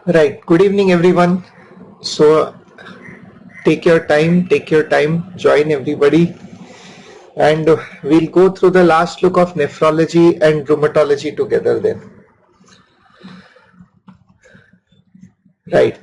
Right. Good evening, everyone. So take your time, join everybody, and we'll go through the last look of nephrology and rheumatology together then. Right.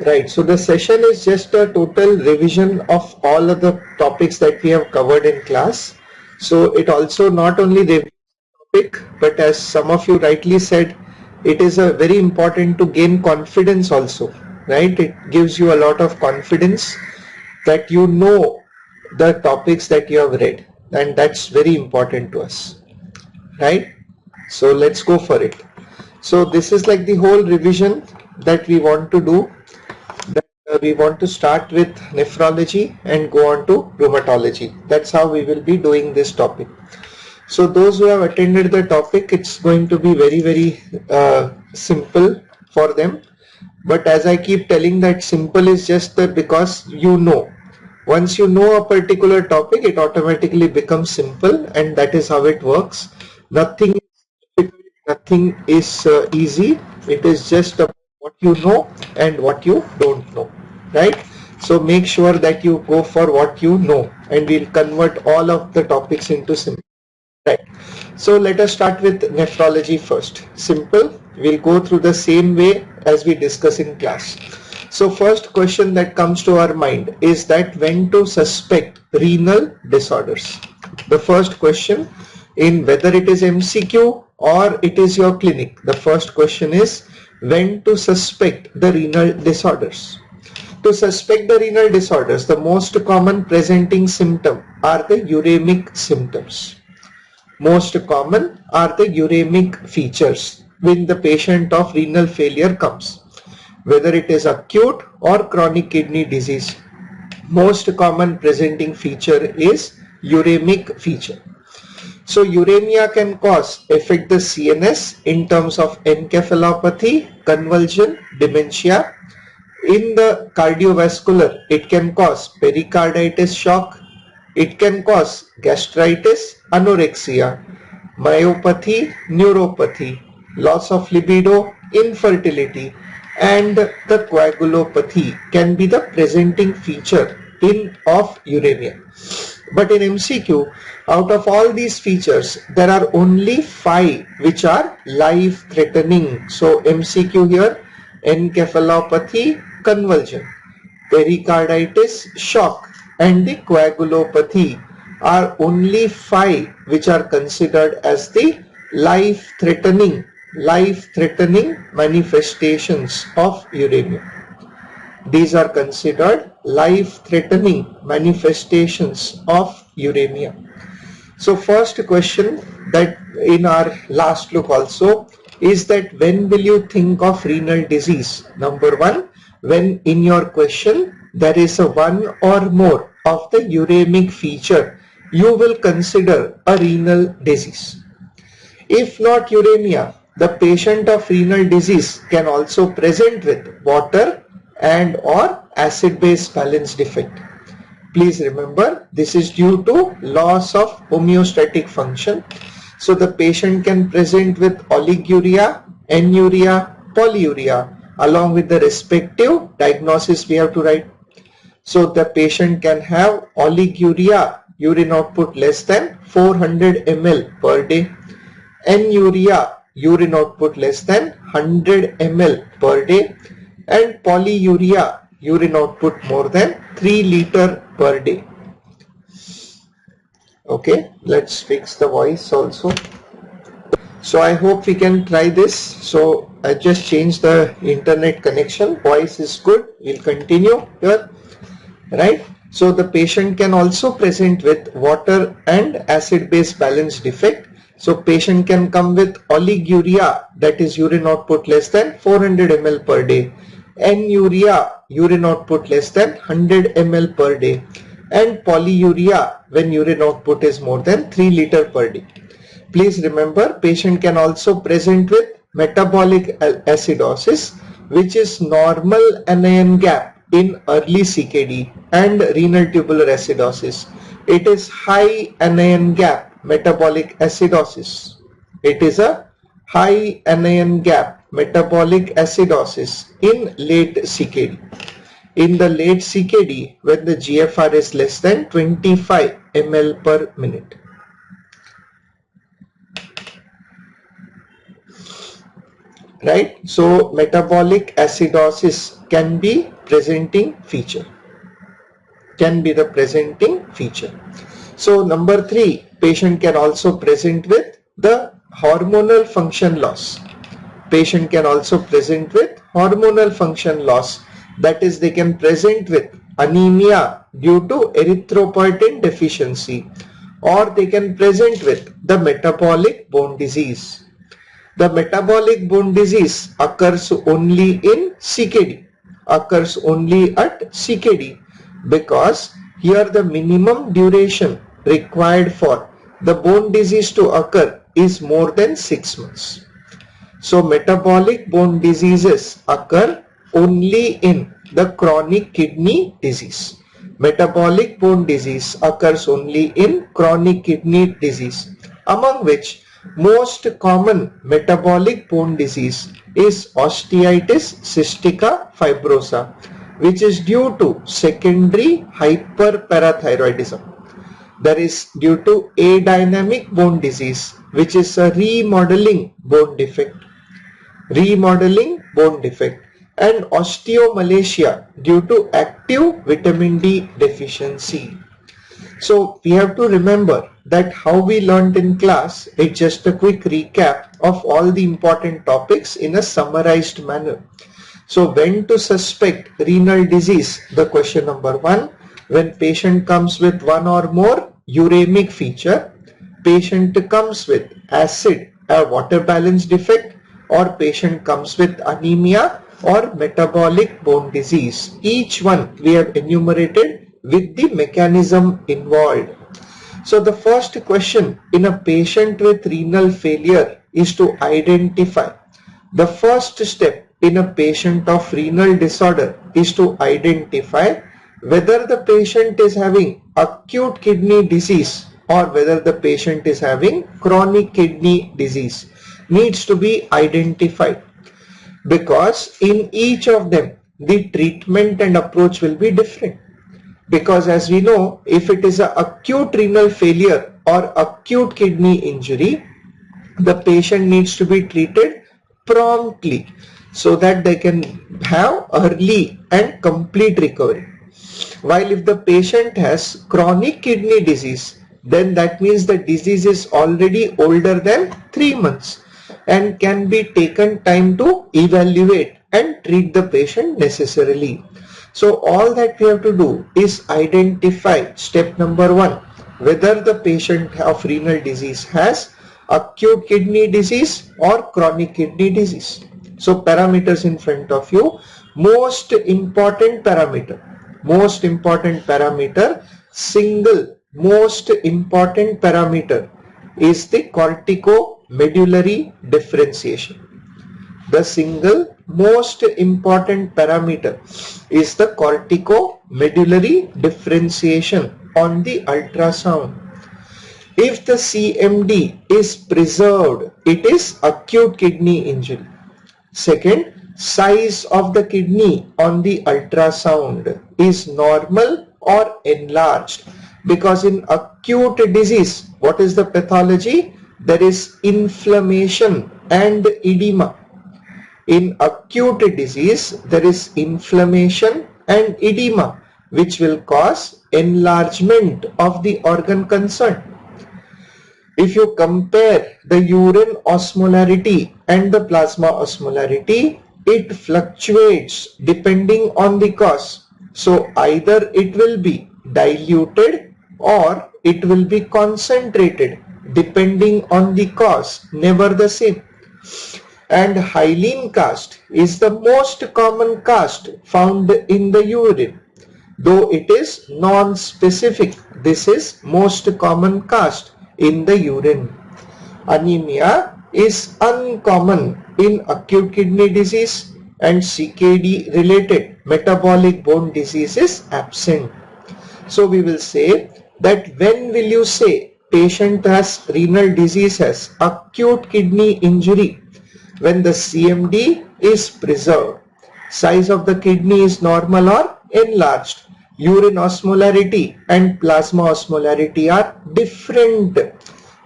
Right. So the session is just a total revision of all of the topics that we have covered in class. So it also not only reviews the topic, but as some of you rightly said, it is a very important to gain confidence also, right? It gives you a lot of confidence that you know the topics that you have read, and that's very important to us, right? So let's go for it. So this is like the whole revision that we want to do. We want to start with nephrology and go on to rheumatology. That's how we will be doing this topic. So those who have attended the topic, it's going to be very simple for them. But as I keep telling, that simple is just that because you know. Once you know a particular topic, it automatically becomes simple, and that is how it works. Nothing is difficult, nothing is easy. It is just about what you know and what you don't know, right? So make sure that you go for what you know, and we'll convert all of the topics into simple. Right. So let us start with nephrology first. Simple. We'll go through the same way as we discuss in class. So first question that comes to our mind is that when to suspect renal disorders. The first question, in whether it is MCQ or it is your clinic, the first question is when to suspect the renal disorders. To suspect the renal disorders, the most common presenting symptom are the uremic symptoms. Most common are the uremic features when the patient of renal failure comes, whether it is acute or chronic kidney disease. Most common presenting feature is uremic feature. So uremia can affect the CNS in terms of encephalopathy, convulsion, dementia. In the cardiovascular, it can cause pericarditis shock. It can cause gastritis, anorexia, myopathy, neuropathy, loss of libido, infertility, and the coagulopathy can be the presenting feature of uremia. But in MCQ, out of all these features, there are only 5 which are life-threatening. So MCQ here, encephalopathy, convulsion, pericarditis, shock, and the coagulopathy are only 5 which are considered as the life-threatening manifestations of uremia. These are considered life-threatening manifestations of uremia. So first question that in our last look also is that when will you think of renal disease? Number one, when in your question there is a one or more of the uremic feature, you will consider a renal disease. If not uremia, the patient of renal disease can also present with water and or acid-base balance defect. Please remember, this is due to loss of homeostatic function. So the patient can present with oliguria, anuria, polyuria along with the respective diagnosis we have to write. So the patient can have oliguria, urine output less than 400 ml per day, anuria, urine output less than 100 ml per day, and polyuria, urine output more than 3 liter per day. Okay, let's fix the voice also. So I hope we can try this. So I just changed the internet connection. Voice is good. We'll continue here, right? So the patient can also present with water and acid-base balance defect. So patient can come with oliguria, that is urine output less than 400 ml per day, anuria, urine output less than 100 ml per day, and polyuria when urine output is more than 3 liter per day. Please remember, patient can also present with metabolic acidosis, which is normal anion gap in early CKD and renal tubular acidosis. It is high anion gap metabolic acidosis. It is a high anion gap metabolic acidosis in late CKD. In the late CKD, when the GFR is less than 25 ml per minute. Right? So metabolic acidosis can be presenting feature. Can be the presenting feature. So number 3, patient can also present with the hormonal function loss. Patient can also present with hormonal function loss. That is, they can present with anemia due to erythropoietin deficiency, or they can present with the metabolic bone disease. The metabolic bone disease occurs only in CKD, occurs only at CKD, because here the minimum duration required for the bone disease to occur is more than 6 months. So metabolic bone diseases occur only in the chronic kidney disease. Metabolic bone disease occurs only in chronic kidney disease, among which most common metabolic bone disease is osteitis cystica fibrosa, which is due to secondary hyperparathyroidism. That is due to adynamic bone disease, which is a remodeling bone defect. Remodeling bone defect, and osteomalacia due to active vitamin D deficiency. So we have to remember that how we learned in class is just a quick recap of all the important topics in a summarized manner. So when to suspect renal disease? The question number 1, when patient comes with one or more uremic feature, patient comes with acid or water balance defect, or patient comes with anemia or metabolic bone disease. Each one we have enumerated with the mechanism involved. So the first question in a patient with renal failure is to identify. The first step in a patient of renal disorder is to identify whether the patient is having acute kidney disease or whether the patient is having chronic kidney disease. Needs to be identified, because in each of them the treatment and approach will be different. Because as we know, if it is an acute renal failure or acute kidney injury, the patient needs to be treated promptly so that they can have early and complete recovery. While if the patient has chronic kidney disease, then that means the disease is already older than 3 months and can be taken time to evaluate and treat the patient necessarily. So all that we have to do is identify, step number 1, whether the patient of renal disease has acute kidney disease or chronic kidney disease. So parameters in front of you. Most important parameter, single most important parameter is the corticomedullary differentiation. The single most important parameter is the corticomedullary differentiation on the ultrasound. If the CMD is preserved, it is acute kidney injury. Second, size of the kidney on the ultrasound is normal or enlarged, because in acute disease, what is the pathology? There is inflammation and edema. In acute disease, there is inflammation and edema, which will cause enlargement of the organ concerned. If you compare the urine osmolarity and the plasma osmolarity, it fluctuates depending on the cause. So either it will be diluted or it will be concentrated depending on the cause, never the same. And hyaline cast is the most common cast found in the urine. Though it is non-specific, this is most common cast in the urine. Anemia is uncommon in acute kidney disease and CKD related metabolic bone disease is absent. So we will say that when will you say patient has renal disease, has acute kidney injury? When the CMD is preserved, size of the kidney is normal or enlarged, urine osmolarity and plasma osmolarity are different.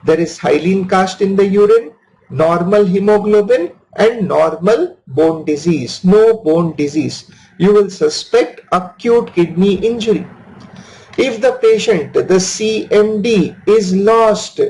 There is hyaline cast in the urine, normal hemoglobin and normal bone disease, no bone disease. You will suspect acute kidney injury. If the patient, the CMD is lost,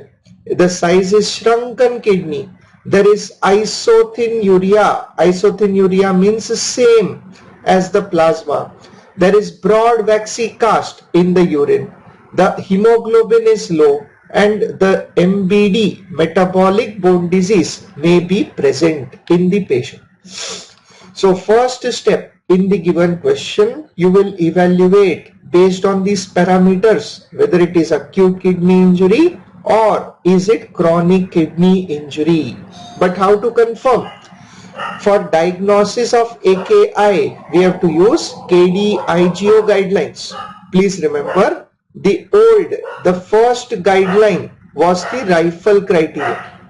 the size is shrunken kidney, there is isothinuria. Isothinuria means same as the plasma. There is broad waxy cast in the urine. The hemoglobin is low and the MBD, metabolic bone disease, may be present in the patient. So first step in the given question, you will evaluate based on these parameters whether it is acute kidney injury or is it chronic kidney injury. But how to confirm? For diagnosis of AKI, we have to use KD-IGO guidelines. Please remember, the first guideline was the rifle criteria.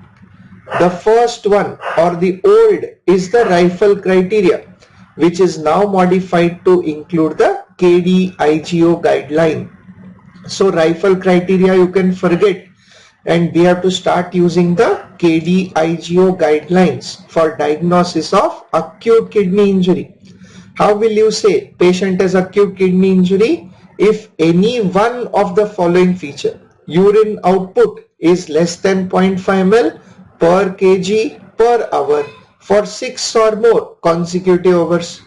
The first one or the old is the rifle criteria, which is now modified to include the KD-IGO guideline. So rifle criteria you can forget, and we have to start using the KD-IGO guidelines for diagnosis of acute kidney injury. How will you say patient has acute kidney injury? If any one of the following feature, urine output is less than 0.5 ml per kg per hour for 6 or more consecutive hours.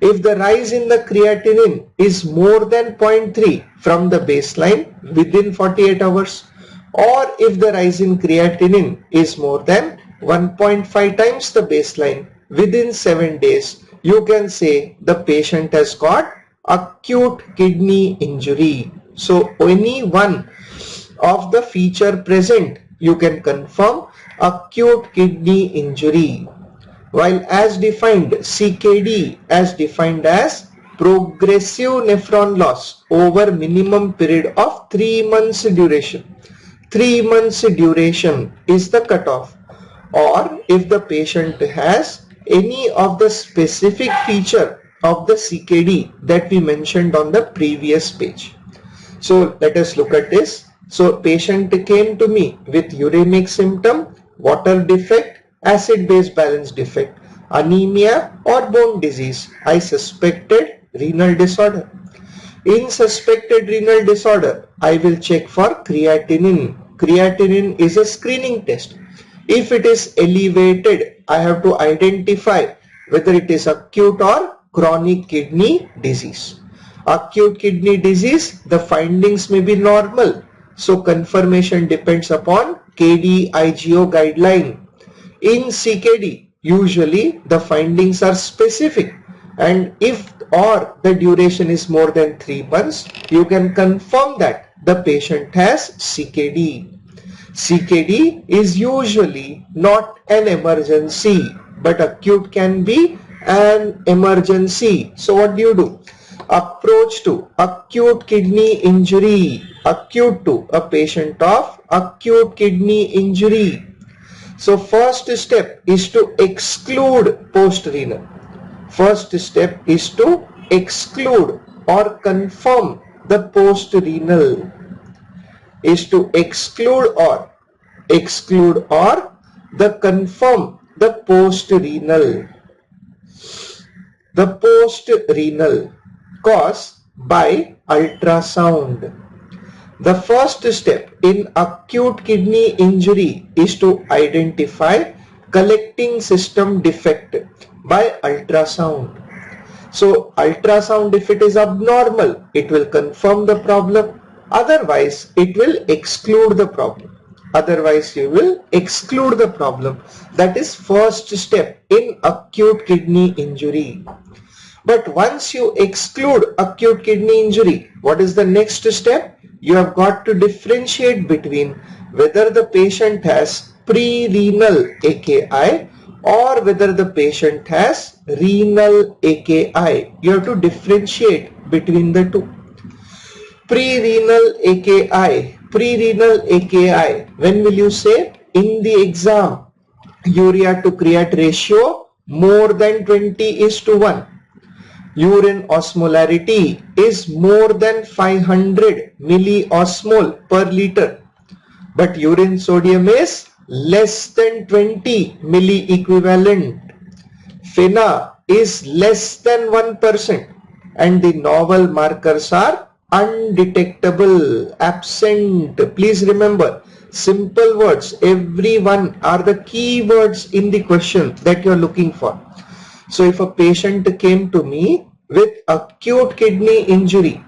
If the rise in the creatinine is more than 0.3 from the baseline within 48 hours, or if the rise in creatinine is more than 1.5 times the baseline within 7 days, you can say the patient has got acute kidney injury. So any one of the feature present, you can confirm acute kidney injury. While as defined, CKD as defined as progressive nephron loss over minimum period of 3 months duration. 3 months duration is the cutoff. Or if the patient has any of the specific feature of the CKD that we mentioned on the previous page. So let us look at this. So patient came to me with uremic symptom, water defect, acid-base balance defect, anemia or bone disease. I suspected renal disorder. In suspected renal disorder, I will check for creatinine. Creatinine is a screening test. If it is elevated, I have to identify whether it is acute or chronic kidney disease. Acute kidney disease, the findings may be normal. So confirmation depends upon KD-IGO guideline. In CKD, usually the findings are specific, and if or the duration is more than 3 months, you can confirm that the patient has CKD. CKD is usually not an emergency, but acute can be an emergency. So what do? Approach to acute kidney injury. Acute to a patient of acute kidney injury. So first step is to exclude post-renal. First step is to exclude or confirm the post-renal. Is to exclude or the confirm the post-renal. The post-renal caused by ultrasound. The first step in acute kidney injury is to identify collecting system defect by ultrasound. So ultrasound, if it is abnormal, it will confirm the problem. Otherwise, it will exclude the problem. Otherwise, you will exclude the problem. That is first step in acute kidney injury. But once you exclude acute kidney injury, what is the next step? You have got to differentiate between whether the patient has pre-renal AKI or whether the patient has renal AKI. You have to differentiate between the two. Pre-renal AKI. Pre-renal AKI. When will you say? In the exam, urea to create ratio more than 20:1. Urine osmolarity is more than 500 milliosmol per liter, but urine sodium is less than 20 milliequivalent. FeNA is less than 1%, and the novel markers are undetectable, absent. Please remember, simple words, every one are the key words in the question that you are looking for. So if a patient came to me with acute kidney injury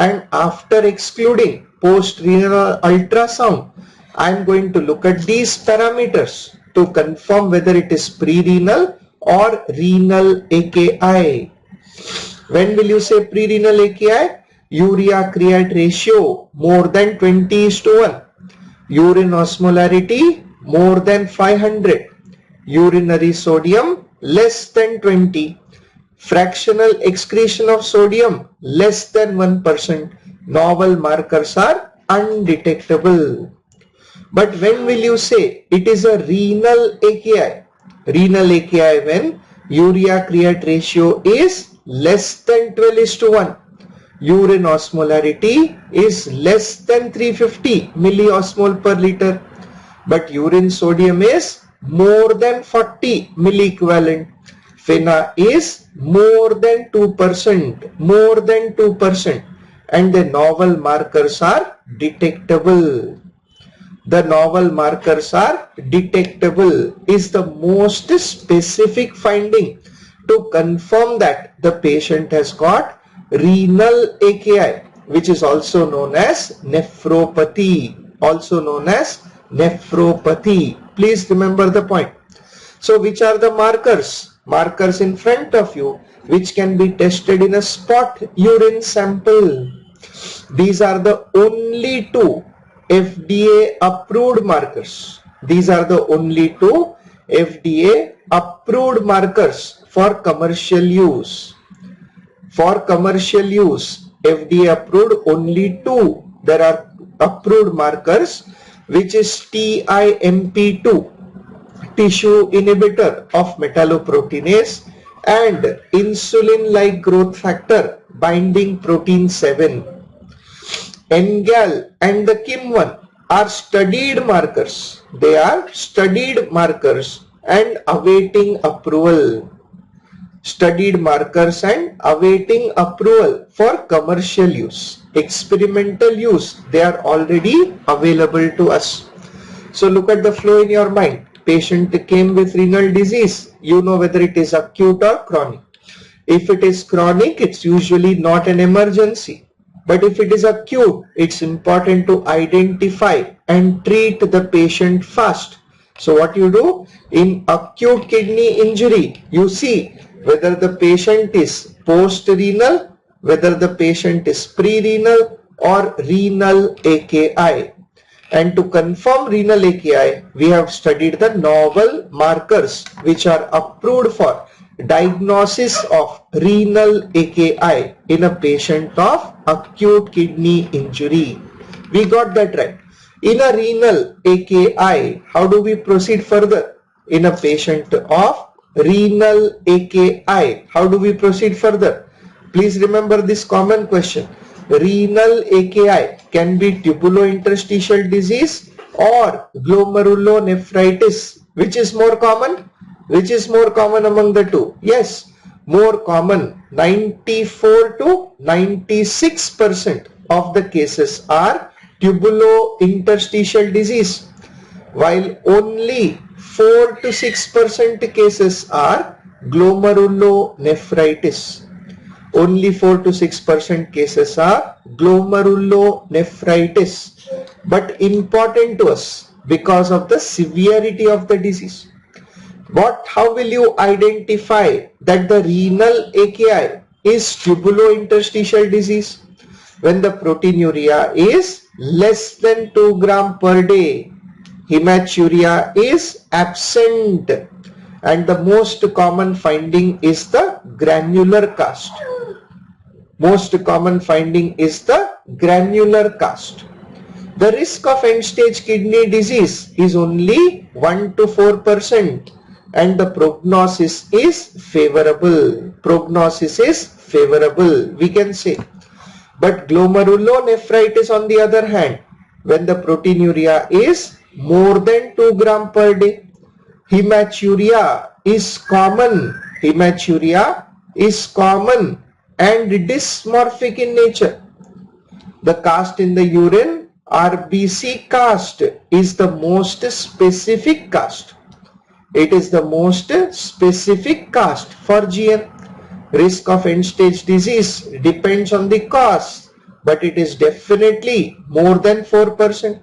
and after excluding post-renal ultrasound, I am going to look at these parameters to confirm whether it is pre-renal or renal AKI. When will you say pre-renal AKI? Urea create ratio more than 20:1. Urine osmolarity more than 500. Urinary sodium less than 20. Fractional excretion of sodium less than 1%. Novel markers are undetectable. But when will you say it is a renal AKI? Renal AKI when urea create ratio is less than 12:1. Urine osmolarity is less than 350 milliosmol per liter, but urine sodium is more than 40 milliequivalent. FeNA is more than 2%, and the novel markers are detectable. The novel markers are detectable is the most specific finding to confirm that the patient has got renal AKI, which is also known as nephropathy. Please remember the point. So which are the markers? Markers in front of you which can be tested in a spot urine sample. These are the only two FDA approved markers. These are the only two FDA approved markers for commercial use. For commercial use, FDA approved only two. There are approved markers, which is TIMP2, tissue inhibitor of metalloproteinase, and insulin-like growth factor binding protein 7. NGAL and the KIM1 are studied markers. They are studied markers and awaiting approval. Studied markers and awaiting approval for commercial use. Experimental use, they are already available to us. So look at the flow in your mind. Patient came with renal disease. You know whether it is acute or chronic. If it is chronic, it's usually not an emergency. But if it is acute, it's important to identify and treat the patient fast. So what you do? In acute kidney injury, you see whether the patient is post-renal, whether the patient is pre-renal or renal AKI. And to confirm renal AKI, we have studied the novel markers which are approved for diagnosis of renal AKI in a patient of acute kidney injury. We got that right. In a renal AKI, how do we proceed further? In a patient of renal AKI, how do we proceed further? Please remember this common question. Renal AKI can be tubulointerstitial disease or glomerulonephritis. Which is more common? Which is more common among the two? Yes, more common. 94 to 96% of the cases are tubulointerstitial disease, while only 4 to 6% cases are glomerulonephritis. Only 4 to 6% cases are glomerulonephritis, but important to us because of the severity of the disease. How will you identify that the renal AKI is tubulointerstitial disease? When the proteinuria is less than 2 gram per day, hematuria is absent, and the most common finding is the granular cast. Most common finding is the granular cast. The risk of end-stage kidney disease is only 1 to 4% and the prognosis is favorable. Prognosis is favorable, we can say. But glomerulonephritis on the other hand, when the proteinuria is more than 2 gram per day, hematuria is common. Hematuria is common and dysmorphic in nature. The cast in the urine, RBC cast, is the most specific cast. It is the most specific cast for GN. Risk of end-stage disease depends on the cause, but it is definitely more than 4%.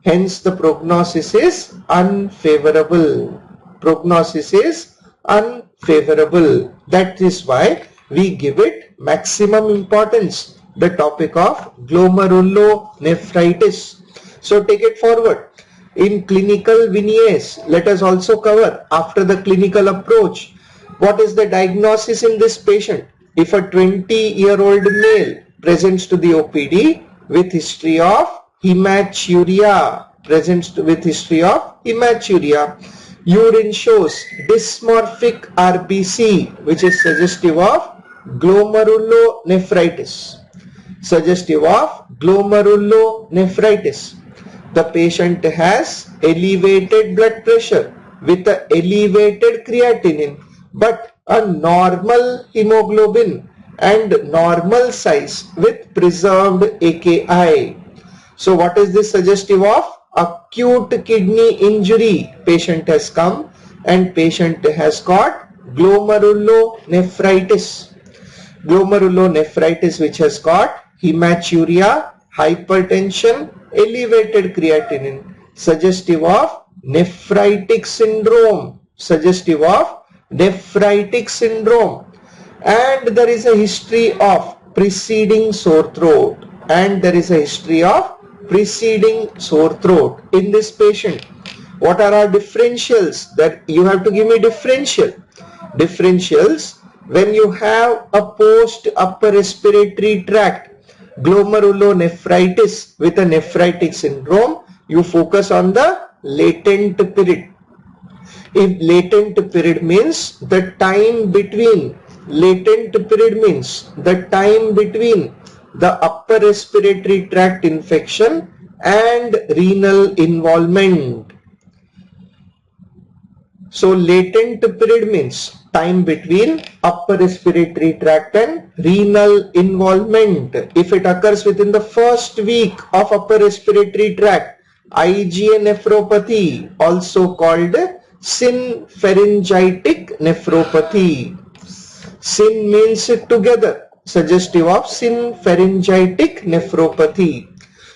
Hence, the prognosis is unfavorable. Prognosis is unfavorable. That is why we give it maximum importance, the topic of glomerulonephritis. So take it forward. In clinical vignettes, let us also cover after the clinical approach. What is the diagnosis in this patient? If a 20-year-old male presents to the OPD with history of hematuria, urine shows dysmorphic RBC, which is suggestive of glomerulonephritis. The patient has elevated blood pressure with an elevated creatinine but a normal hemoglobin and normal size with preserved AKI. So what is this suggestive of? Acute kidney injury. Patient has come and patient has got glomerulonephritis. Glomerulonephritis which has got hematuria, hypertension, elevated creatinine, suggestive of nephritic syndrome. And there is a history of preceding sore throat. In this patient. What are our differentials? That you have to give me differentials when you have a post upper respiratory tract glomerulonephritis with a nephritic syndrome. You focus on the latent period. If latent period means the time between the upper respiratory tract infection and renal involvement. So latent period means time between upper respiratory tract and renal involvement. If it occurs within the first week of upper respiratory tract, IgA nephropathy, also called synpharyngitic nephropathy. Syn means together, suggestive of synpharyngitic nephropathy.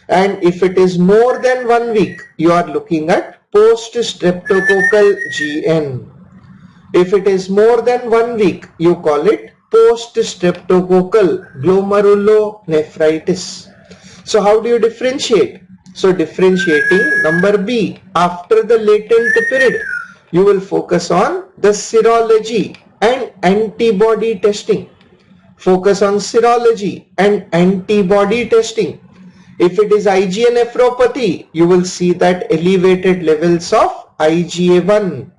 And if it is more than 1 week, you are looking at post-streptococcal GN. If it is more than 1 week, you call it post-streptococcal glomerulonephritis. So how do you differentiate? So differentiating, number B, after the latent period, you will focus on the serology and antibody testing. Focus on serology and antibody testing. If it is IgA nephropathy, you will see that elevated levels of IgA1.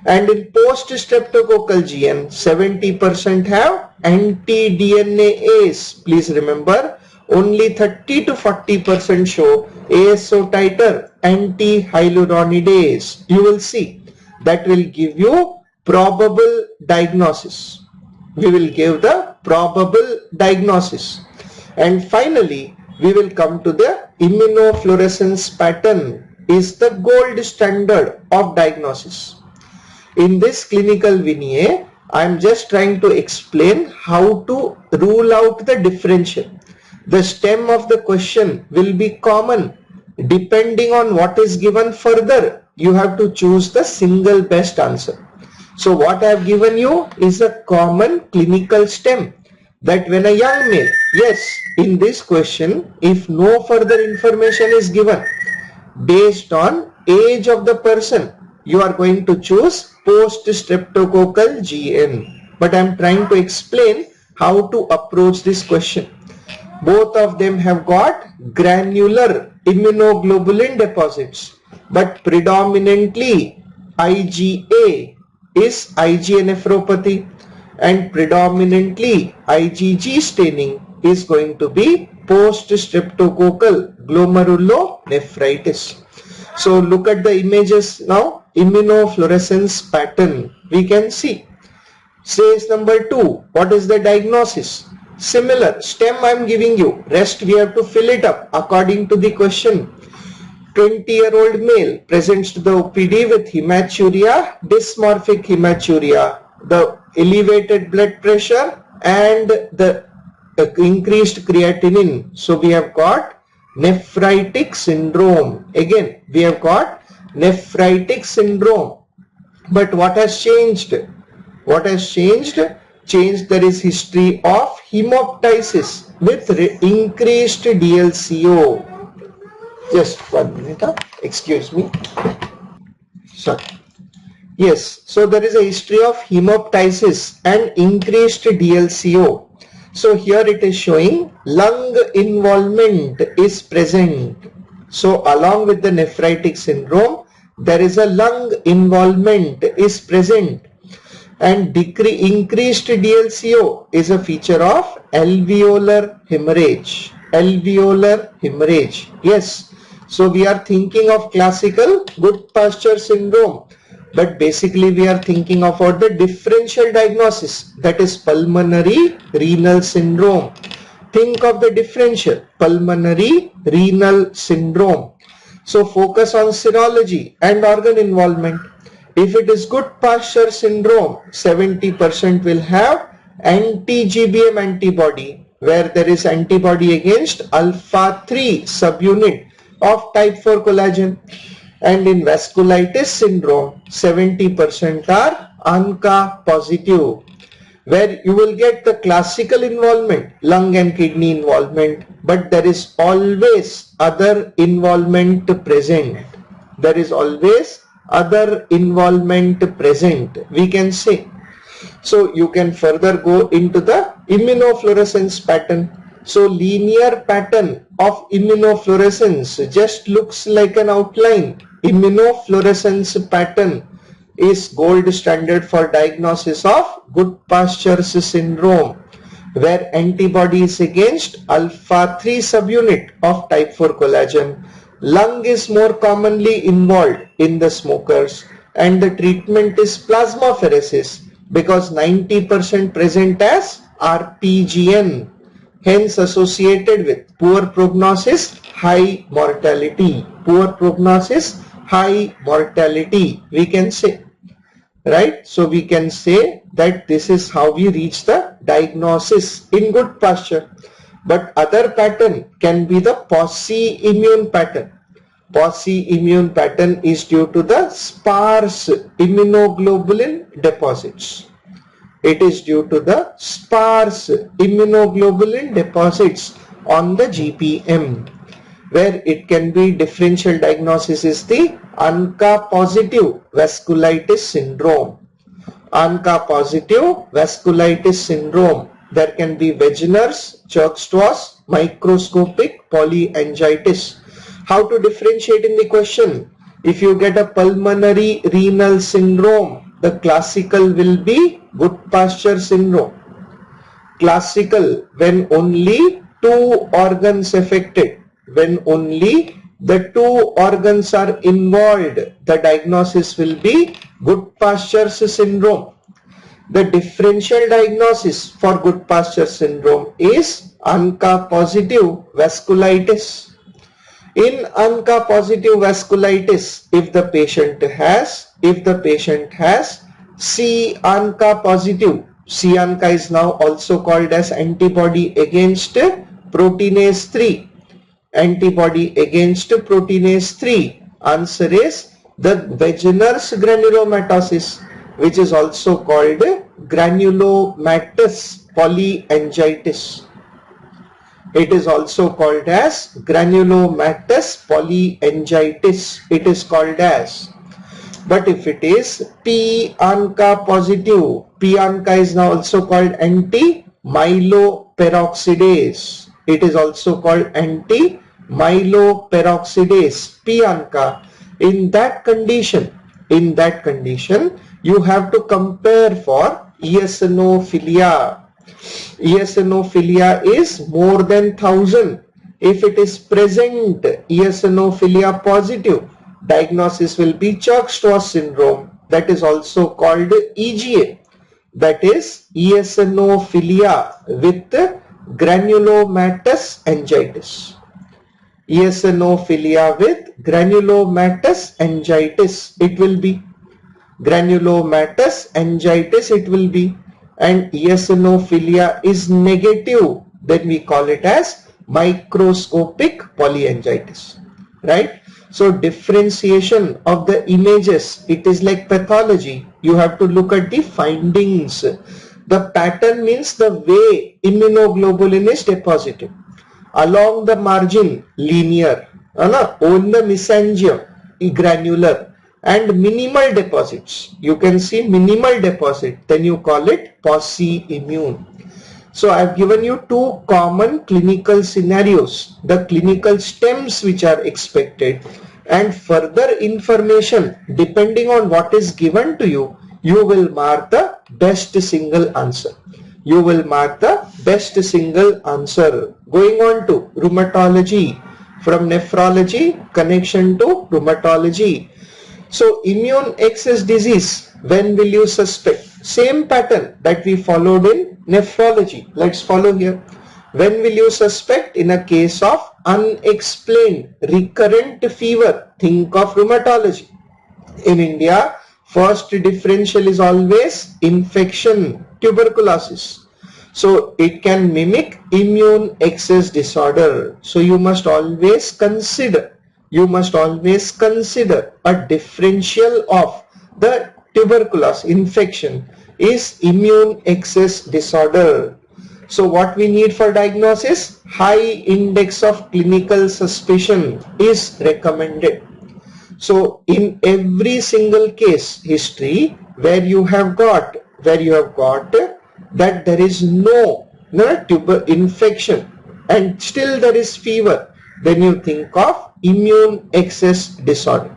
And in post-streptococcal GN, 70% have anti-DNAase. Please remember, only 30 to 40% show ASO titer anti-hyaluronidase. You will see that will give you probable diagnosis. We will give the probable diagnosis. And finally, we will come to the immunofluorescence pattern is the gold standard of diagnosis. In this clinical vignette, I am just trying to explain how to rule out the differential. The stem of the question will be common. Depending on what is given further, you have to choose the single best answer. So what I have given you is a common clinical stem. That when a young male, yes, in this question, if no further information is given, based on age of the person, you are going to choose post-streptococcal GN. But I am trying to explain how to approach this question. Both of them have got granular immunoglobulin deposits, but predominantly IgA is IgA nephropathy and predominantly IgG staining is going to be post-streptococcal glomerulonephritis. So look at the images now. Immunofluorescence pattern we can see. Says number 2, what is the diagnosis? Similar, STEM I am giving you, rest we have to fill it up according to the question. 20-year-old male presents to the OPD with hematuria, dysmorphic hematuria, the elevated blood pressure and the increased creatinine. So we have got nephritic syndrome. Again, we have got nephritic syndrome. But what has changed? What has changed? There is history of hemoptysis with increased DLCO. Just 1 minute, excuse me. Sorry. Yes, so there is a history of hemoptysis and increased DLCO. So here it is showing lung involvement is present. So along with the nephritic syndrome, there is a lung involvement is present. And increased DLCO is a feature of alveolar hemorrhage. Alveolar hemorrhage. Yes. So we are thinking of classical good pasture syndrome. But basically we are thinking about the differential diagnosis, that is pulmonary renal syndrome. Think of the differential pulmonary renal syndrome. So focus on serology and organ involvement. If it is good pasture syndrome, 70% will have anti-GBM antibody, where there is antibody against alpha-3 subunit of type 4 collagen. And in vasculitis syndrome, 70% are ANCA positive, where you will get the classical involvement, lung and kidney involvement, but there is always other involvement present. There is always other involvement present, we can say. So you can further go into the immunofluorescence pattern. So linear pattern of immunofluorescence just looks like an outline. Immunofluorescence pattern is gold standard for diagnosis of good pastures syndrome, where antibody is against alpha-3 subunit of type 4 collagen. Lung is more commonly involved in the smokers, and the treatment is plasmapheresis because 90% present as RPGN, hence associated with poor prognosis, high mortality. Poor prognosis, high mortality, we can say. Right? So we can say that this is how we reach the diagnosis in good pasture. But other pattern can be the Posse immune pattern. Posse immune pattern is due to the sparse immunoglobulin deposits. It is due to the sparse immunoglobulin deposits on the GPM, where it can be differential diagnosis is the ANCA positive vasculitis syndrome. ANCA positive vasculitis syndrome. There can be Wegener's, Church-Strauss, microscopic polyangiitis. How to differentiate in the question? If you get a pulmonary renal syndrome, the classical will be good pasture syndrome. Classical when only 2 organs affected. When only the 2 organs are involved, the diagnosis will be good pasture syndrome. The differential diagnosis for good pasture syndrome is ANCA positive vasculitis. In ANCA positive vasculitis, if the patient has C ANCA positive, C ANCA is now also called as antibody against proteinase 3. Antibody against proteinase 3. Answer is the Wegener's granulomatosis, which is also called granulomatous polyangiitis. It is also called as granulomatous polyangiitis. It is called as. But if it is P-ANCA positive, P-ANCA is now also called anti-myeloperoxidase. It is also called anti-myeloperoxidase, P-ANCA. In that condition, you have to compare for eosinophilia. Eosinophilia is more than 1000. If it is present, eosinophilia positive, diagnosis will be Church-Strauss syndrome. That is also called EGA. That is eosinophilia with granulomatous angiitis. Eosinophilia with granulomatous angiitis. It will be granulomatous angiitis. It will be, and eosinophilia is negative. Then we call it as microscopic polyangiitis, right? So differentiation of the images, it is like pathology. You have to look at the findings. The pattern means the way immunoglobulin is deposited. Along the margin, linear. On the mesangium, granular. And minimal deposits. You can see minimal deposit. Then you call it pauci-immune. So I have given you two common clinical scenarios, the clinical stems which are expected, and further information depending on what is given to you, you will mark the best single answer. You will mark the best single answer. Going on to rheumatology, from nephrology, connection to rheumatology. So immune excess disease, when will you suspect? Same pattern that we followed in nephrology. Let's follow here. When will you suspect? In a case of unexplained recurrent fever, think of rheumatology. In India, first differential is always infection, tuberculosis. So it can mimic immune excess disorder. So you must always consider a differential of the tuberculosis infection is immune excess disorder. So what we need for diagnosis? High index of clinical suspicion is recommended. So in every single case history where you have got that there is no tuber infection and still there is fever, then you think of immune excess disorder.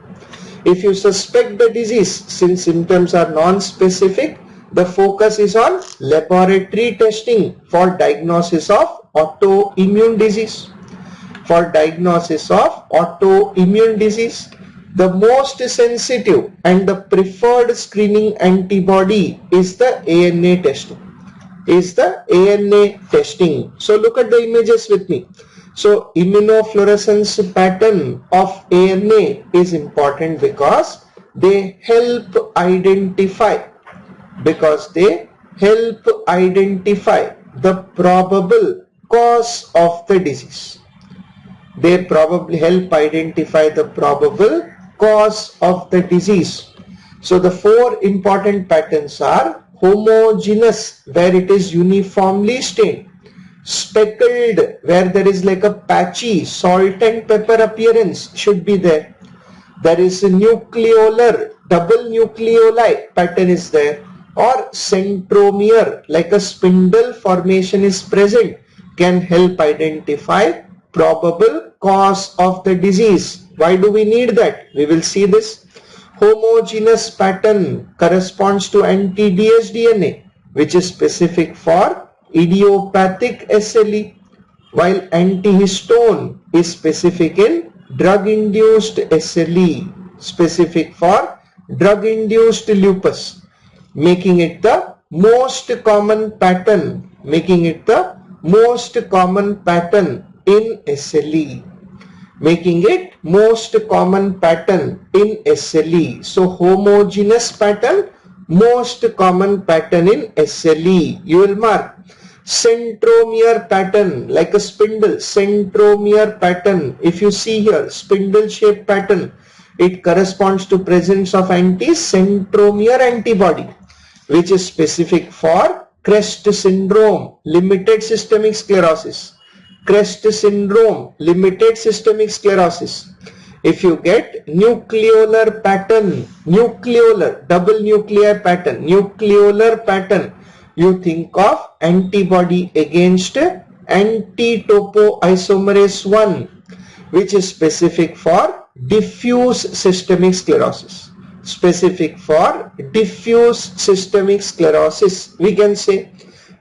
If you suspect the disease, since symptoms are non-specific, the focus is on laboratory testing for diagnosis of autoimmune disease. For diagnosis of autoimmune disease, the most sensitive and the preferred screening antibody is the ANA testing. So look at the images with me. So immunofluorescence pattern of ANA is important because they help identify the probable cause of the disease. They probably help identify the probable cause of the disease. So the four important patterns are homogeneous, where it is uniformly stained; speckled, where there is like a patchy salt and pepper appearance should be there. There is a nucleolar, double nucleoli pattern is there, or centromere, like a spindle formation is present, can help identify probable cause of the disease. Why do we need that? We will see this. Homogeneous pattern corresponds to anti-dsDNA, which is specific for idiopathic SLE, while antihistone is specific in drug-induced SLE, specific for drug-induced lupus, making it the most common pattern, in SLE. So homogeneous pattern, most common pattern in SLE. You will mark centromere pattern, like a spindle, centromere pattern. If you see here, spindle shaped pattern, it corresponds to presence of anti-centromere antibody, which is specific for CREST syndrome, limited systemic sclerosis. If you get nucleolar pattern, nucleolar, double nuclear pattern, nucleolar pattern, you think of antibody against anti-topoisomerase 1, which is specific for diffuse systemic sclerosis. Specific for diffuse systemic sclerosis, we can say.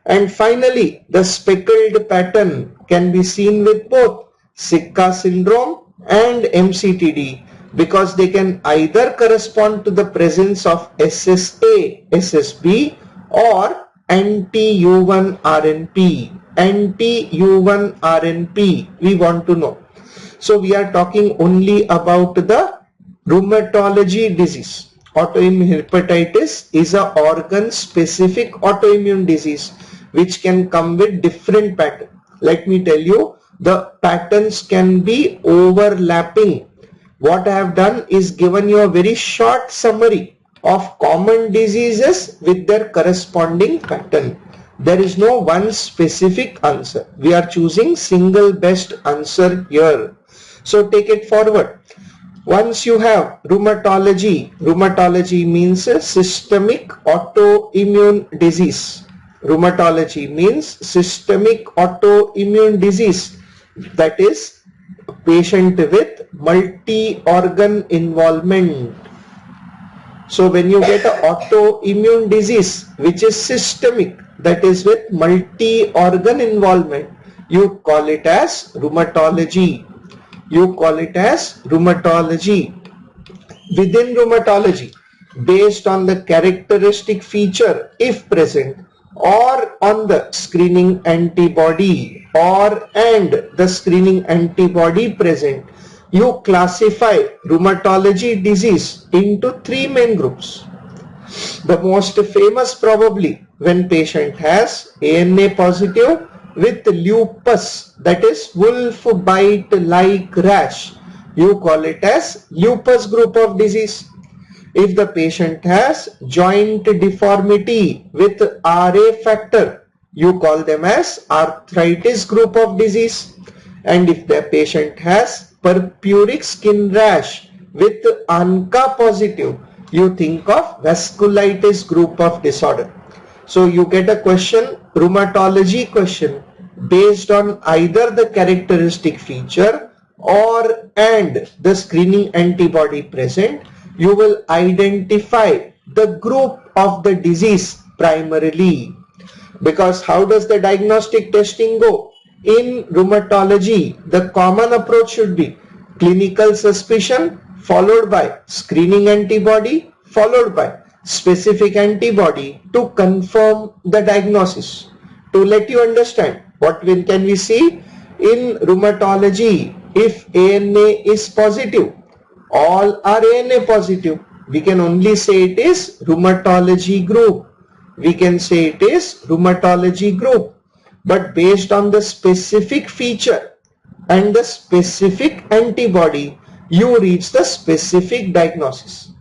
And finally, the speckled pattern can be seen with both Sika syndrome and MCTD, because they can either correspond to the presence of SSA, SSB, or anti-U1-RNP. Anti-U1-RNP, we want to know. So we are talking only about the rheumatology disease. Autoimmune hepatitis is a organ-specific autoimmune disease which can come with different patterns. Let me tell you, the patterns can be overlapping. What I have done is given you a very short summary of common diseases with their corresponding pattern. There is no one specific answer. We are choosing single best answer here. So take it forward. Once you have rheumatology, rheumatology means a systemic autoimmune disease. Rheumatology means systemic autoimmune disease, that is a patient with multi-organ involvement. So when you get an autoimmune disease which is systemic, that is with multi-organ involvement, you call it as rheumatology. You call it as rheumatology. Within rheumatology, based on the characteristic feature if present, or on the screening antibody and the screening antibody present, you classify rheumatology disease into three main groups. The most famous probably when patient has ANA positive with lupus, that is wolf bite like rash, you call it as lupus group of disease. If the patient has joint deformity with RA factor, you call them as arthritis group of disease. And if the patient has purpuric skin rash with ANCA positive, you think of vasculitis group of disorder. So you get a question, rheumatology question, based on either the characteristic feature and the screening antibody present. You will identify the group of the disease primarily. Because how does the diagnostic testing go? In rheumatology, the common approach should be clinical suspicion followed by screening antibody followed by specific antibody to confirm the diagnosis. To let you understand, what can we see? In rheumatology, if ANA is positive, all are ANA positive, we can only say it is rheumatology group. We can say it is rheumatology group. But based on the specific feature and the specific antibody, you reach the specific diagnosis.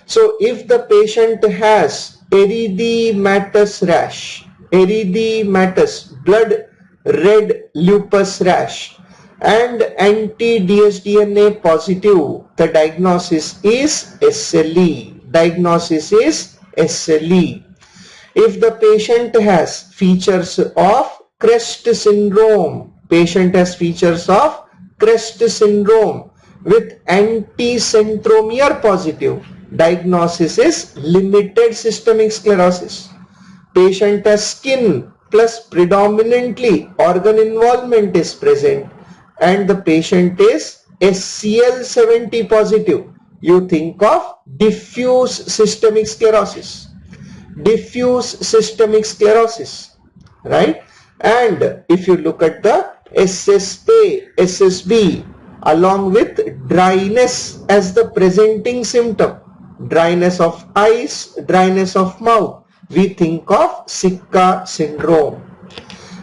So if the patient has erythematous rash, erythematous blood red lupus rash, and anti-dsDNA positive, the diagnosis is SLE. Diagnosis is SLE. If the patient has features of CREST syndrome, patient has features of CREST syndrome with anti-centromere positive, diagnosis is limited systemic sclerosis. Patient has skin plus predominantly organ involvement is present, and the patient is SCL70 positive, you think of diffuse systemic sclerosis. Diffuse systemic sclerosis, right? And if you look at the SSA, SSB, along with dryness as the presenting symptom, dryness of eyes, dryness of mouth, we think of Sika syndrome.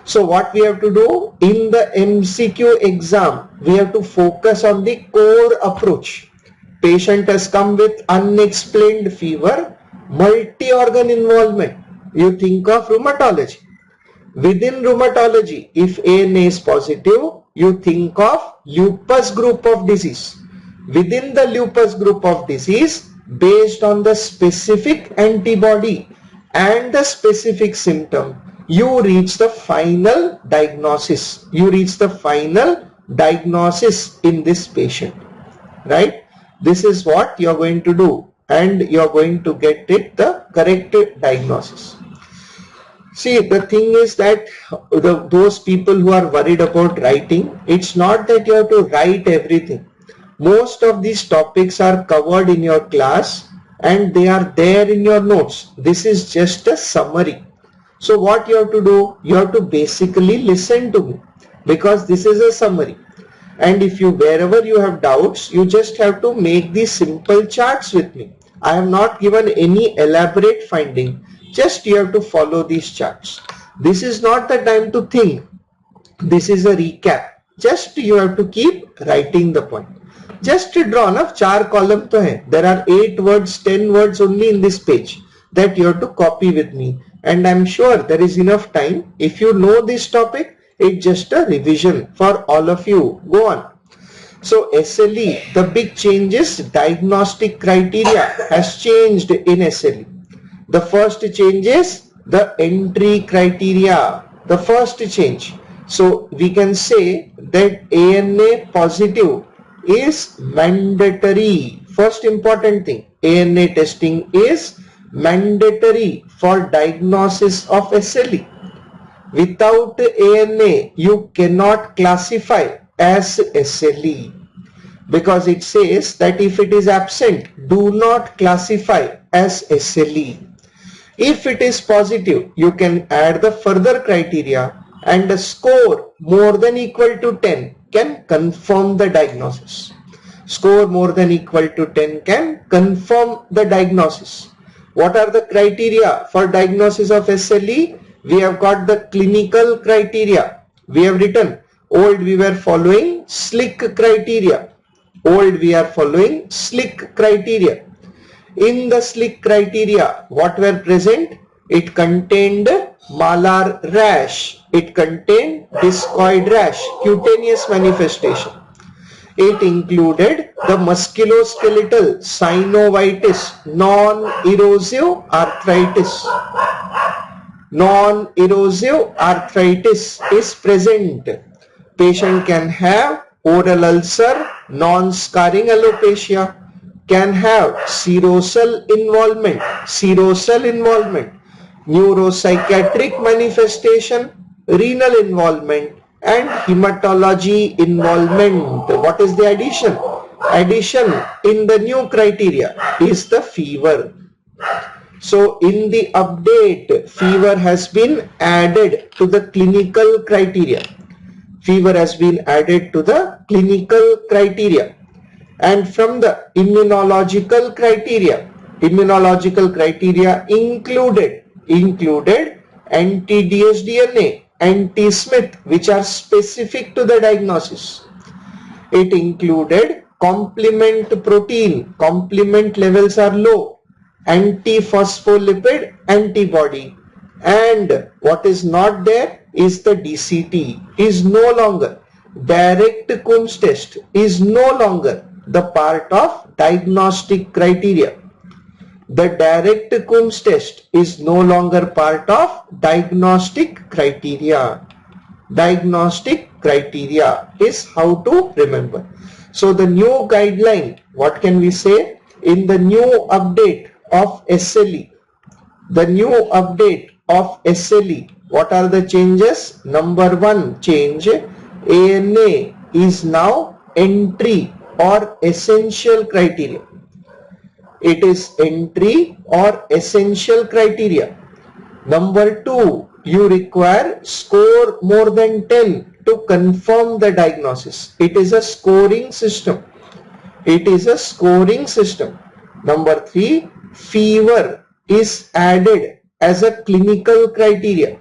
So what we have to do in the MCQ exam, we have to focus on the core approach. Patient has come with unexplained fever, multi-organ involvement, you think of rheumatology. Within rheumatology, if ANA is positive, you think of lupus group of disease. within the lupus group of disease based on the specific antibody and the specific symptom. You reach the final diagnosis. You reach the final diagnosis in this patient, right? This is what you're going to do, and you're going to get it the correct diagnosis. See, the thing is that those people who are worried about writing, it's not that you have to write everything. Most of these topics are covered in your class and they are there in your notes. This is just a summary. So what you have to do, you have to basically listen to me, because this is a summary. And if you, wherever you have doubts, you just have to make these simple charts with me. I have not given any elaborate finding. Just you have to follow these charts. This is not the time to think. This is a recap. Just you have to keep writing the point. Just draw na 4 column to hai. There are 8 words, 10 words only in this page that you have to copy with me. And I'm sure there is enough time. If you know this topic, it's just a revision for all of you. Go on. So SLE, the big changes, diagnostic criteria has changed in SLE. The first change is the entry criteria. The first change. So we can say that ANA positive is mandatory. First important thing, ANA testing is mandatory for diagnosis of SLE. Without ANA, you cannot classify as SLE, because it says that if it is absent, do not classify as SLE. If it is positive, you can add the further criteria, and a score more than equal to 10 can confirm the diagnosis. Score more than equal to 10 can confirm the diagnosis. What are the criteria for diagnosis of SLE? We have got the clinical criteria. We have written, old we were following SLIC criteria. Old we are following SLIC criteria. In the SLIC criteria, what were present? It contained malar rash. It contained discoid rash, cutaneous manifestation. It included the musculoskeletal synovitis, non-erosive arthritis. Non-erosive arthritis is present. Patient can have oral ulcer, non-scarring alopecia, can have serosal involvement, neuropsychiatric manifestation, renal involvement, and hematology involvement. What is the addition? Addition in the new criteria is the fever. So in the update, fever has been added to the clinical criteria. Fever has been added to the clinical criteria. And from the immunological criteria included anti-dsDNA, anti-Smith, which are specific to the diagnosis. It included complement protein, complement levels are low, anti-phospholipid antibody, and what is not there is the DCT, is no longer. Direct Coombs test is no longer the part of diagnostic criteria. The direct Coombs test is no longer part of diagnostic criteria. Diagnostic criteria is how to remember. So the new guideline, what can we say? In the new update of SLE, what are the changes? Number 1 change, ANA is now entry or essential criteria. It is entry or essential criteria. Number 2, you require score more than 10 to confirm the diagnosis. It is a scoring system. Number 3, fever is added as a clinical criteria.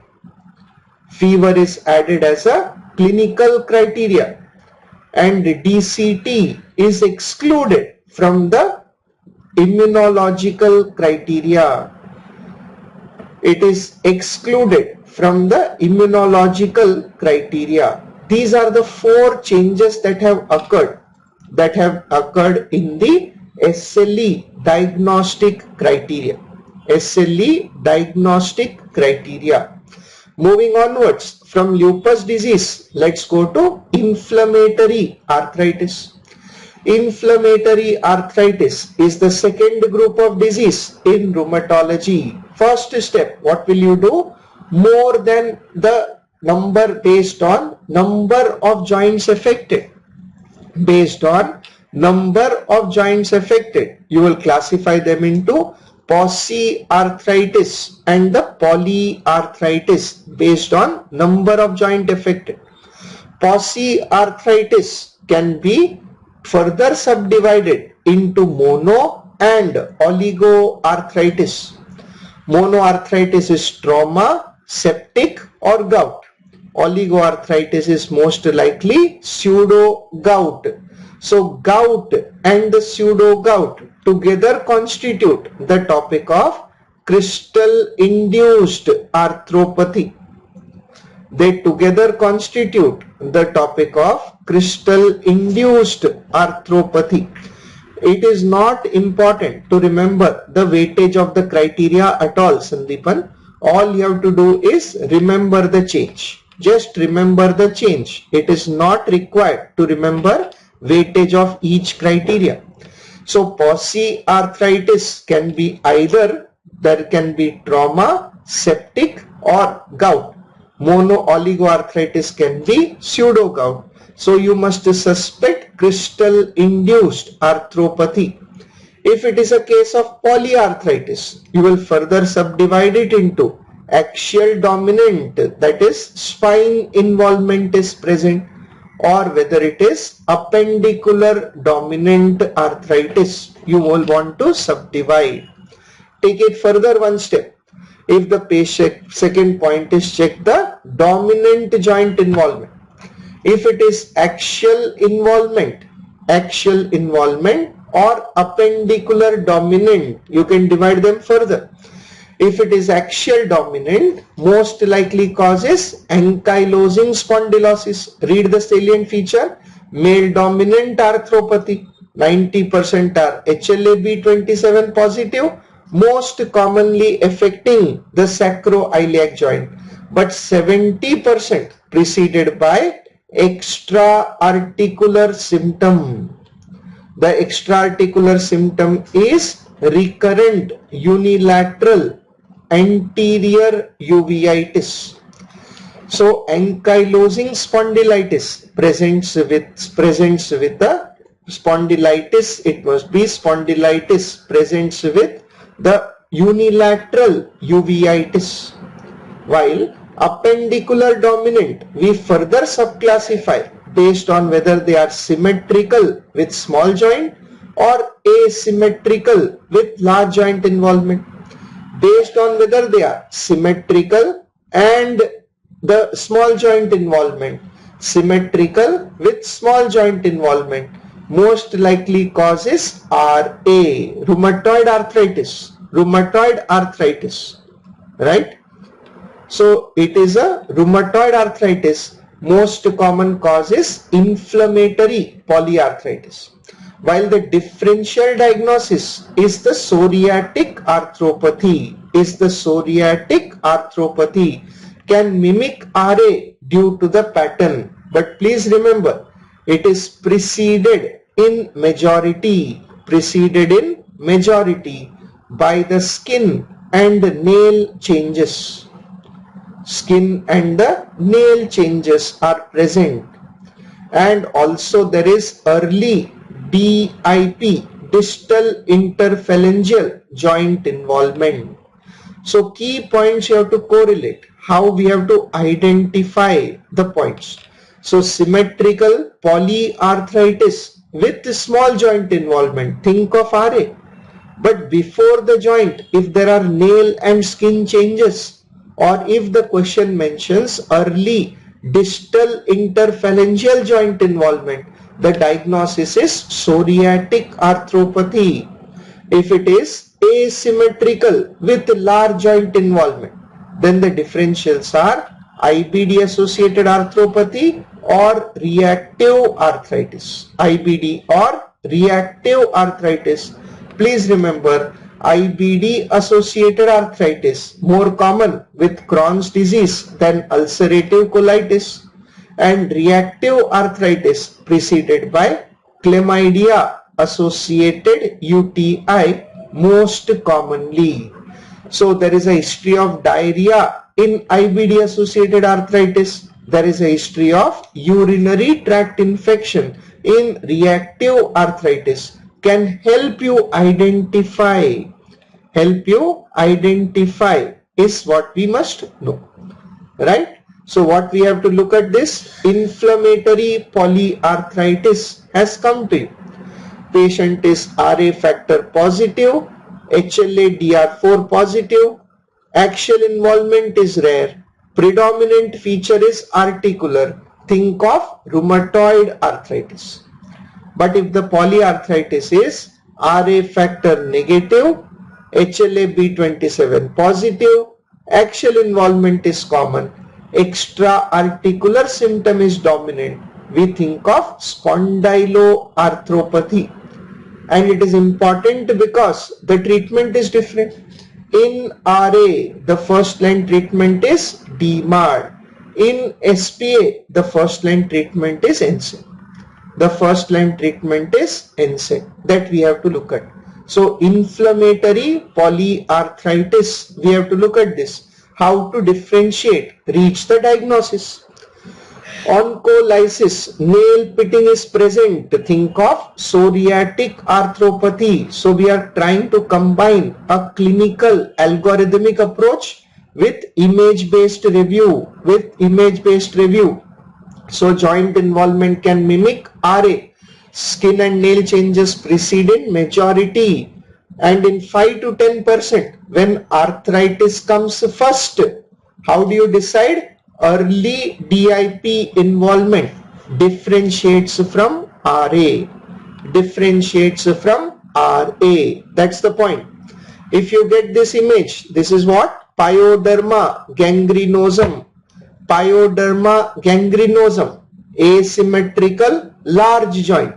And DCT is excluded from the immunological criteria. It is excluded from the immunological criteria. These are the 4 changes that have occurred. that have occurred in the SLE diagnostic criteria. SLE diagnostic criteria. Moving onwards from lupus disease, let's go to inflammatory arthritis. Inflammatory arthritis is the second group of disease in rheumatology. First step, what will you do? More than the number based on number of joints affected. Based on number of joints affected, you will classify them into polyarthritis and the polyarthritis based on number of joint affected. Polyarthritis can be further subdivided into mono and oligoarthritis. Monoarthritis is trauma, septic or gout. Oligoarthritis is most likely pseudo gout. So gout and the pseudo gout together constitute the topic of crystal induced arthropathy. They together constitute the topic of crystal induced arthropathy. It is not important to remember the weightage of the criteria at all, Sandeepan. All you have to do is remember the change. Just remember the change. It is not required to remember weightage of each criteria. So polyarthritis can be either, there can be trauma, septic or gout. Mono oligoarthritis can be pseudo gout. So you must suspect crystal induced arthropathy. If it is a case of polyarthritis, you will further subdivide it into axial dominant, that is spine involvement is present, or whether it is appendicular dominant arthritis. You will want to subdivide. Take it further one step. If the patient, second point is check the dominant joint involvement. If it is axial involvement or appendicular dominant, you can divide them further. If it is axial dominant, most likely causes ankylosing spondylosis. Read the salient feature. Male dominant arthropathy. 90% are HLA-B27 positive, most commonly affecting the sacroiliac joint, but 70% preceded by extra-articular symptom. The extra-articular symptom is recurrent unilateral anterior uveitis. So ankylosing spondylitis presents with the spondylitis. It must be spondylitis presents with the unilateral uveitis, while appendicular dominant we further subclassify based on whether they are symmetrical with small joint or asymmetrical with large joint involvement. Based on whether they are symmetrical and the small joint involvement, symmetrical with small joint involvement, most likely causes RA, rheumatoid arthritis, right? So it is a rheumatoid arthritis. Most common cause is inflammatory polyarthritis, while the differential diagnosis is the psoriatic arthropathy. Can mimic RA due to the pattern, but please remember it is preceded in majority by the skin and nail changes. Skin and the nail changes are present, and also there is early DIP, distal interphalangeal joint involvement. So key points you have to correlate. How we have to identify the points. So symmetrical polyarthritis with small joint involvement, think of RA. But before the joint, if there are nail and skin changes, or if the question mentions early distal interphalangeal joint involvement, the diagnosis is psoriatic arthropathy. If it is asymmetrical with large joint involvement, then the differentials are IBD associated arthropathy or reactive arthritis. IBD or reactive arthritis. Please remember, IBD associated arthritis more common with Crohn's disease than ulcerative colitis, and reactive arthritis preceded by chlamydia associated UTI most commonly. So there is a history of diarrhea in IBD associated arthritis. There is a history of urinary tract infection in reactive arthritis. Can help you identify is what we must know, right? So what we have to look at, this inflammatory polyarthritis has come to you. Patient is RA factor positive, HLA-DR4 positive, axial involvement is rare, predominant feature is articular. Think of rheumatoid arthritis. But if the polyarthritis is RA factor negative, HLA-B27 positive, axial involvement is common, extra articular symptom is dominant, we think of spondyloarthropathy. And it is important because the treatment is different. In RA, the first line treatment is DMARD. In SPA, the first line treatment is NSAID. The first line treatment is NSAID. That we have to look at. So inflammatory polyarthritis, we have to look at this. How to differentiate, reach the diagnosis. Oncolysis, nail pitting is present. Think of psoriatic arthropathy. So we are trying to combine a clinical algorithmic approach with image-based review. So joint involvement can mimic RA. Skin and nail changes precede in majority, and in 5 to 10% when arthritis comes first. How do you decide? Early DIP involvement differentiates from RA. That's the point. If you get this image, this is what? Pyoderma gangrenosum. Asymmetrical large joint.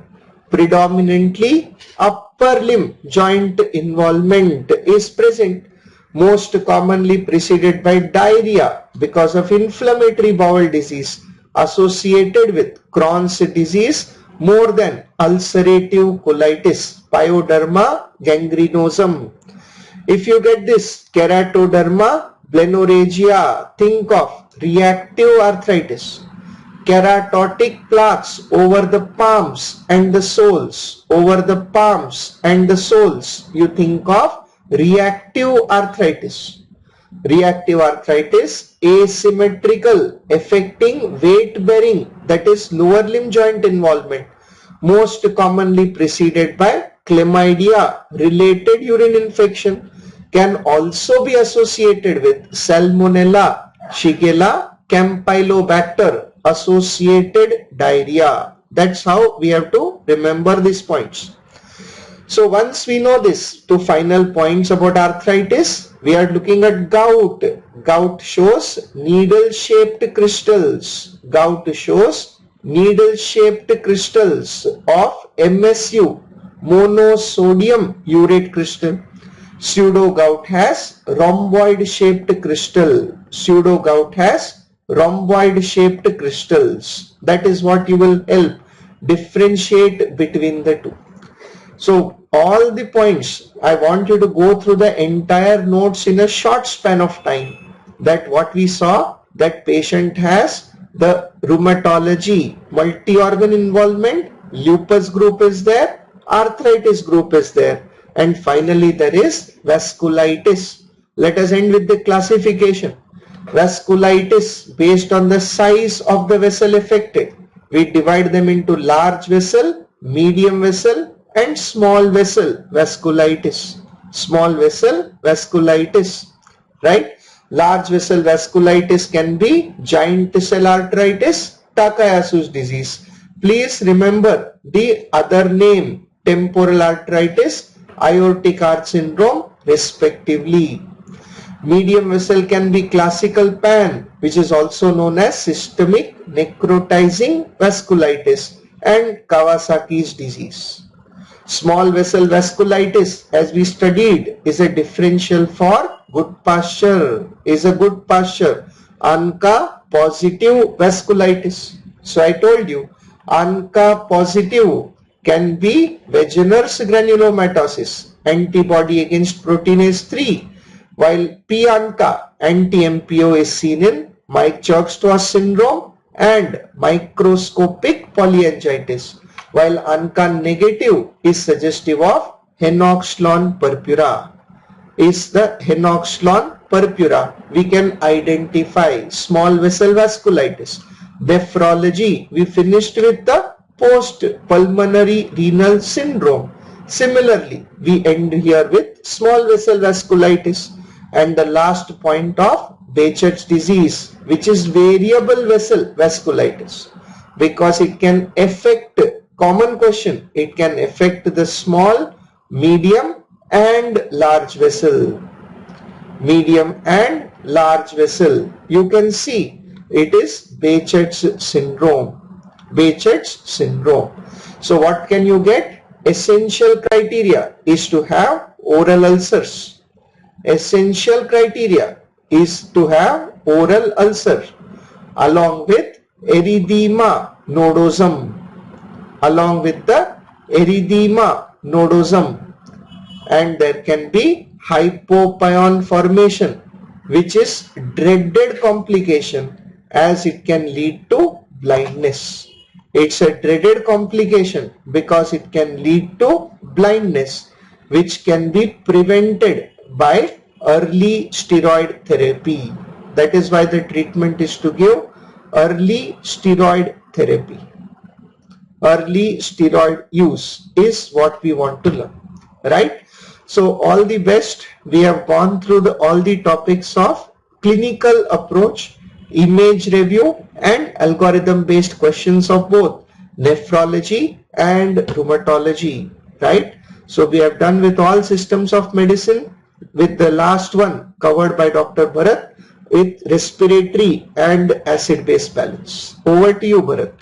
Predominantly upper limb joint involvement is present. Most commonly preceded by diarrhea because of inflammatory bowel disease associated with Crohn's disease more than ulcerative colitis. Pyoderma gangrenosum. If you get this keratoderma blennorrhagia, think of reactive arthritis. Keratotic plaques over the palms and the soles. You think of reactive arthritis. Asymmetrical, affecting weight bearing, that is lower limb joint involvement, most commonly preceded by chlamydia related urine infection, can also be associated with salmonella, shigella, campylobacter associated diarrhea. That's how we have to remember these points. So once we know this, two final points about arthritis, we are looking at gout. Gout shows needle-shaped crystals. of MSU, monosodium urate crystal. Pseudo-gout has rhomboid-shaped crystals. That is what you will help differentiate between the two. So all the points, I want you to go through the entire notes in a short span of time. That what we saw, that patient has the rheumatology, multi-organ involvement, lupus group is there, arthritis group is there, and finally there is vasculitis. Let us end with the classification. Vasculitis, based on the size of the vessel affected, we divide them into large vessel, medium vessel, and small vessel vasculitis. Right? Large vessel vasculitis can be giant cell arteritis, Takayasu's disease. Please remember the other name, temporal arteritis, aortic arch syndrome respectively. Medium vessel can be classical pan, which is also known as systemic necrotizing vasculitis, and Kawasaki's disease. Small vessel vasculitis, as we studied, is a differential for good pasture, ANCA positive vasculitis. So I told you, ANCA positive can be Wegener's granulomatosis, antibody against proteinase 3, while P-ANCA, anti-MPO, is seen in Mike-Chokstow syndrome and microscopic polyangiitis, while ANCA negative is suggestive of Henoch-Sloan purpura. We can identify small vessel vasculitis. Nephrology, we finished with the post-pulmonary renal syndrome. Similarly, we end here with small vessel vasculitis. And the last point of Behçet's disease, which is variable vessel vasculitis, because it can affect, common question, it can affect the small, medium and large vessel. Medium and large vessel. You can see it is Behçet's syndrome. Behçet's syndrome. So what can you get? Essential criteria is to have oral ulcers. Essential criteria is to have oral ulcer along with erythema nodosum. And there can be hypopyon formation, which is dreaded complication as it can lead to blindness. It's a dreaded complication because it can lead to blindness, which can be prevented by early steroid therapy. That is why the treatment is to give early steroid therapy. Early steroid use is what we want to learn, right? So all the best. We have gone through all the topics of clinical approach, image review and algorithm based questions of both nephrology and rheumatology, right? So we have done with all systems of medicine, with the last one covered by Dr. Bharat with respiratory and acid base balance. Over to you, Bharat.